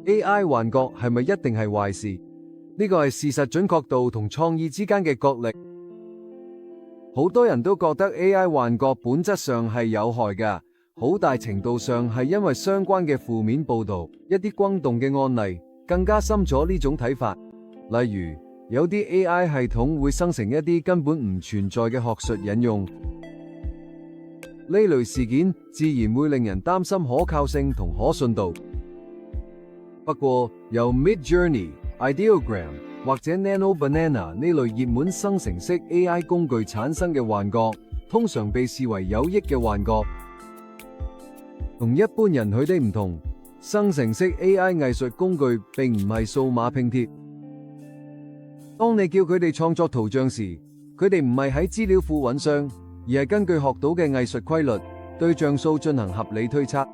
AI 幻覺係咪一定係壞事？呢個係事實準確度同創意之間嘅角力。好多人都覺得 AI 幻覺本質上係有害㗎，好大程度上係因為相關嘅負面報導，一啲轟動嘅案例更加深咗呢種睇法。例如，有啲 AI 系統會生成一啲根本唔存在嘅學術引用，呢類事件自然會令人擔心可靠性同可信度。不過，由 Midjourney、Ideogram 或者 Nano Banana 呢類熱門生成式 AI 工具產生嘅幻覺，通常被視為有益嘅幻覺。同一般人佢哋唔同，生成式 AI 藝術工具並唔係數碼拼貼。當你叫佢哋創作圖像時，佢哋唔係喺資料庫揾相，而係根據學到嘅藝術規律，對像素進行合理推測。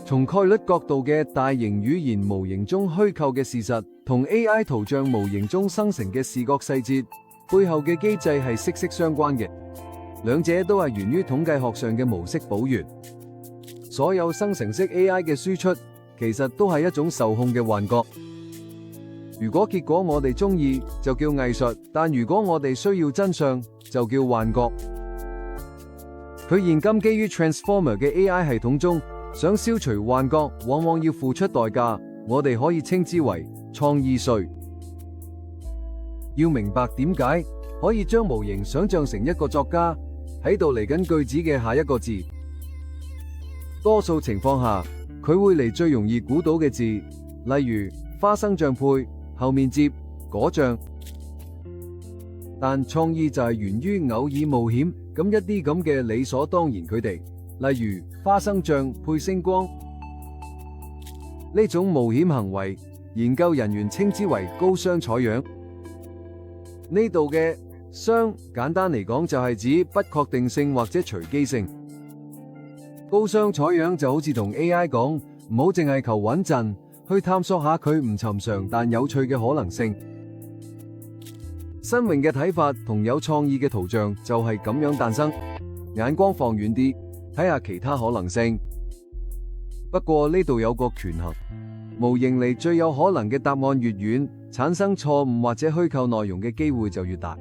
從概率角度嘅大型語言模型中虛構嘅事實，同 AI 圖像模型中生成嘅視覺細節背後嘅機制係息息相關嘅，兩者都係源於統計學上嘅模式補完。所有生成式 AI 嘅輸出，其實都係一種受控嘅幻覺。如果結果我哋中意，就叫藝術；但如果我哋需要真相，就叫幻覺。佢現今基於 Transformer 嘅 AI 系統中，想消除幻覺，往往要付出代價，我哋可以稱之為創意稅。要明白點解可以將模型想象成一個作家喺度嚟緊句子嘅下一個字，多數情況下佢會嚟最容易估到嘅字，例如花生醬配後面接果醬。但創意就係源於偶爾冒險，咁一啲咁嘅理所當然佢哋，例如花生醬配星光呢種冒險行為，研究人員稱之為高熵採樣。呢度嘅熵簡單嚟講就係指不確定性或者隨機性。高熵採樣就好似同 AI 講，唔好淨係求穩陣，去探索下佢唔尋常但有趣嘅可能性。新穎嘅睇法同有創意嘅圖像就係咁樣誕生。眼光放遠啲，睇下其他可能性。不過呢度有個權衡，模型離最有可能嘅答案越遠，產生錯誤或者虛構內容嘅機會就越大。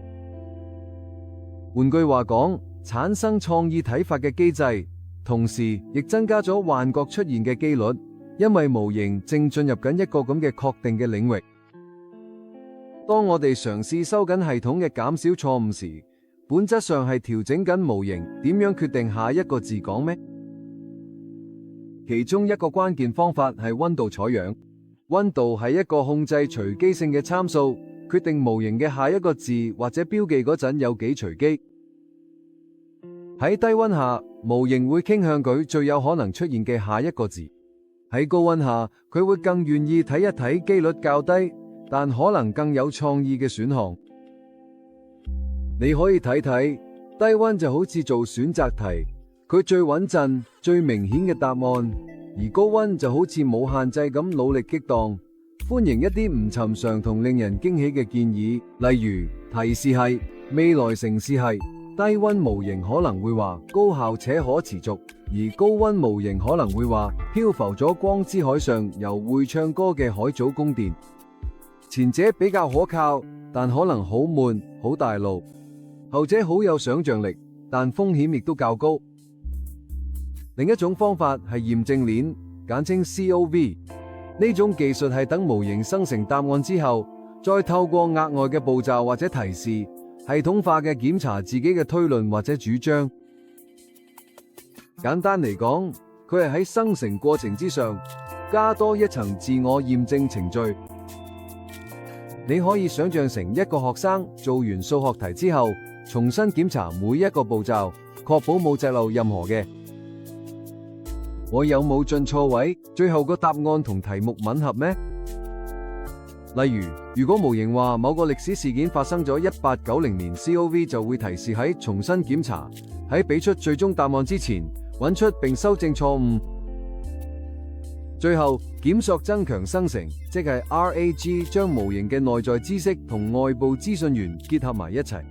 換句話講，產生創意睇法嘅機制，同時亦增加咗幻覺出現嘅機率，因為模型正進入緊一個咁嘅確定嘅領域。當我哋嘗試收緊系統嘅減少錯誤時，本質上係調整緊模型點樣決定下一個字講咩。其中一個關鍵方法係溫度採樣。溫度係一個控制隨機性嘅參數，決定模型嘅下一個字或者標記嗰陣有幾隨機。喺低溫下，模型會傾向佢最有可能出現嘅下一個字；喺高溫下，佢會更願意睇一睇機率較低但可能更有創意嘅選項。你可以睇睇，低溫就好似做選擇題，佢最穩陣、最明顯嘅答案；而高溫就好似冇限制咁努力激盪，歡迎一啲唔尋常同令人驚喜嘅建議。例如提示係未來城市係，低溫模型可能會話高效且可持續，而高溫模型可能會話漂浮咗光之海上由會唱歌嘅海藻供電。前者比較可靠，但可能好悶、好大路；後者好有想象力，但風險亦都較高。另一種方法係驗證鏈，簡稱 COV。呢種技術係等模型生成答案之後，再透過額外嘅步驟或者提示，系統化嘅檢查自己嘅推論或者主張。簡單嚟講，佢係喺生成過程之上加多一層自我驗證程序。你可以想象成一個學生做完數學題之後，重新檢查每一個步驟，確保冇遺漏任何嘅。我有冇進錯位？最後個答案同題目吻合咩？例如，如果模型話某個歷史事件發生咗1890年 ，COV 就會提示喺重新檢查，喺俾出最終答案之前，揾出並修正錯誤。最後，檢索增強生成，即係 RAG， 將模型嘅內在知識同外部資訊源結合埋一齊。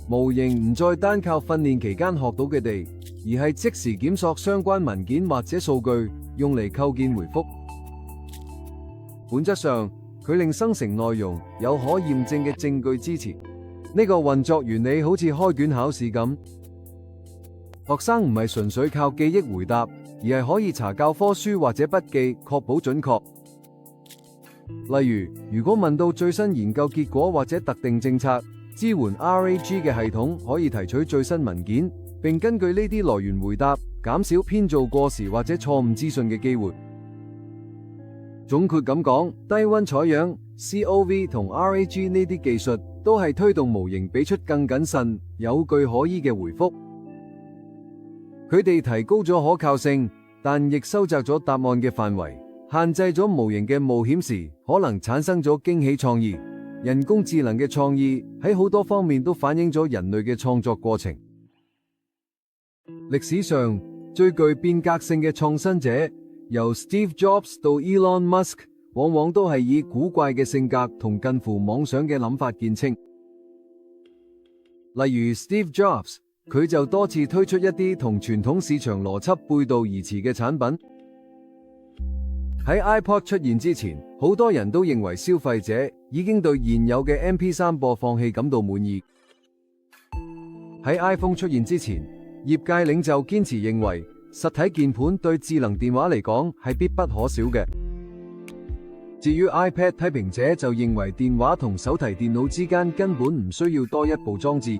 模型唔再單靠訓練期間學到嘅地，而係即時檢索相關文件或者數據，用嚟構建回覆。本質上，佢令生成內容有可驗證嘅證據支持。呢個運作原理好似開卷考試咁，學生唔係純粹靠記憶回答，而係可以查教科書或者筆記，確保準確。例如，如果問到最新研究結果或者特定政策，支援 RAG 嘅系統可以提取最新文件，並根據呢啲來源回答，減少編造過時或者錯誤資訊嘅機會。總括咁講，低溫採樣、COV 同 RAG 呢啲技術都係推動模型俾出更謹慎、有據可依嘅回覆。佢哋提高咗可靠性，但亦收窄咗答案嘅範圍，限制咗模型嘅冒險時可能產生咗驚喜創意。人工智能嘅創意喺好多方面都反映咗人類嘅創作過程。歷史上最具變革性嘅創新者，由 Steve Jobs 到 Elon Musk， 往往都係以古怪嘅性格同近乎妄想嘅諗法見稱。例如 Steve Jobs， 佢就多次推出一啲同傳統市場邏輯背道而馳嘅產品。喺 iPod 出現之前，好多人都認為消費者已經對現有嘅 MP3 播放器感到滿意。喺 iPhone 出現之前，業界領袖堅持認為實體鍵盤對智能電話嚟講係必不可少嘅。至於 iPad 批評者就認為電話同手提電腦之間根本唔需要多一部裝置。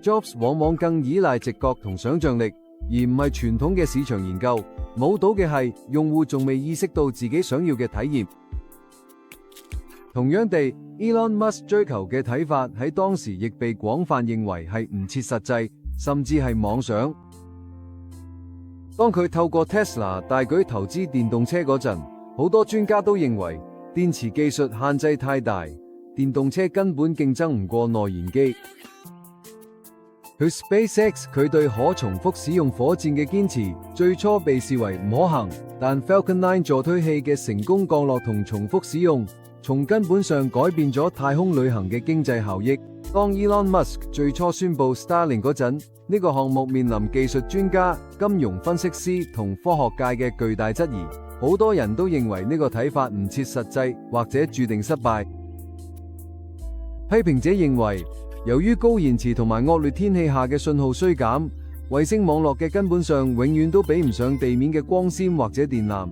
Jobs 往往更依賴直覺同想像力，而唔係傳統嘅市場研究。冇到嘅係，用戶仲未意識到自己想要嘅體驗。同樣地， Elon Musk 追求嘅睇法喺當時亦被廣泛認為係唔切實際，甚至係妄想。當佢透過 Tesla 大舉投資電動車嗰陣，好多專家都認為電池技術限制太大，電動車根本競爭唔過內燃機。佢 SpaceX 佢對可重複使用火箭嘅堅持，最初被視為唔可行，但 Falcon 9助推器嘅成功降落同重複使用，從根本上改變咗太空旅行嘅經濟效益。當 Elon Musk 最初宣布 Starlink 嗰陣，呢個項目面臨技術專家、金融分析師同科學界嘅巨大質疑，好多人都認為呢個睇法唔切實際，或者注定失敗。批評者認為，由於高延遲同埋惡劣天氣下嘅信號衰減，衛星網絡嘅根本上永遠都比唔上地面嘅光纖或者電纜。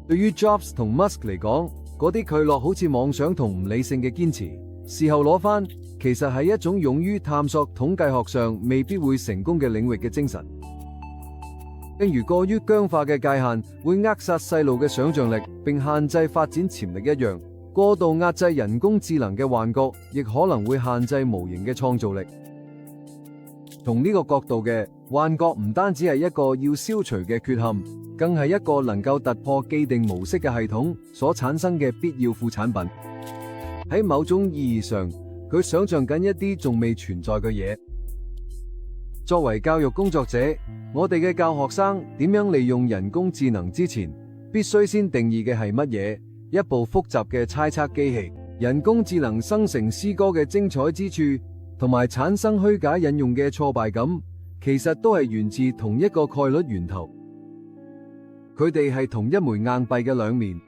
對於 Jobs 同 Musk 嚟講，嗰啲佢落好似妄想同唔理性嘅堅持，事後攞返，其實係一種勇於探索統計學上未必會成功嘅領域嘅精神。正如過於僵化嘅界限會扼殺細路嘅想像力，並限制發展潛力一樣，過度壓制人工智能嘅幻覺，亦可能會限制模型嘅創造力。從呢個角度嘅幻覺唔單止係一個要消除嘅缺陷，更係一個能夠突破既定模式嘅系統所產生嘅必要副產品。喺某種意義上，佢想象緊一啲仲未存在嘅嘢。作為教育工作者，我哋嘅教學生點樣利用人工智能之前，必須先定義嘅係乜嘢？一部複雜嘅猜測機器，人工智能生成詩歌嘅精彩之處，同埋產生虛假引用嘅挫敗感，其實都係源自同一個概率源頭。佢哋係同一枚硬幣嘅兩面。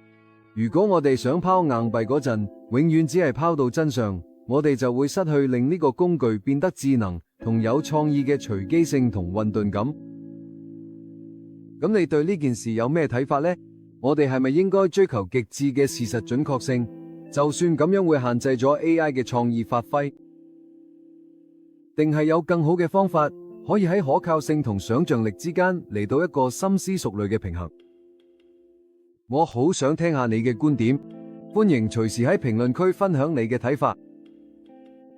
如果我哋想拋硬幣嗰陣，永遠只係拋到真相，我哋就會失去令呢個工具變得智能同有創意嘅隨機性同混沌感。咁你對呢件事有咩睇法呢？我哋係咪應該追求極致嘅事實準確性，就算咁樣會限制咗 AI 嘅創意發揮？定係有更好嘅方法，可以喺可靠性同想像力之間嚟到一個深思熟慮嘅平衡？我好想聽下你嘅觀點，歡迎隨時喺評論區分享你嘅睇法。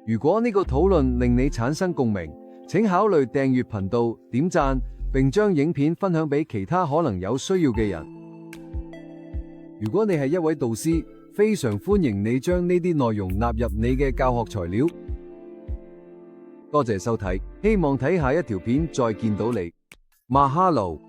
如果呢個討論令你產生共鳴，請考慮訂閱頻道、點讚，並將影片分享俾其他可能有需要嘅人。如果你係一位導師，非常歡迎你將呢啲內容納入你嘅教學材料。多謝收睇，希望睇下一條片再見到你。馬哈嘍。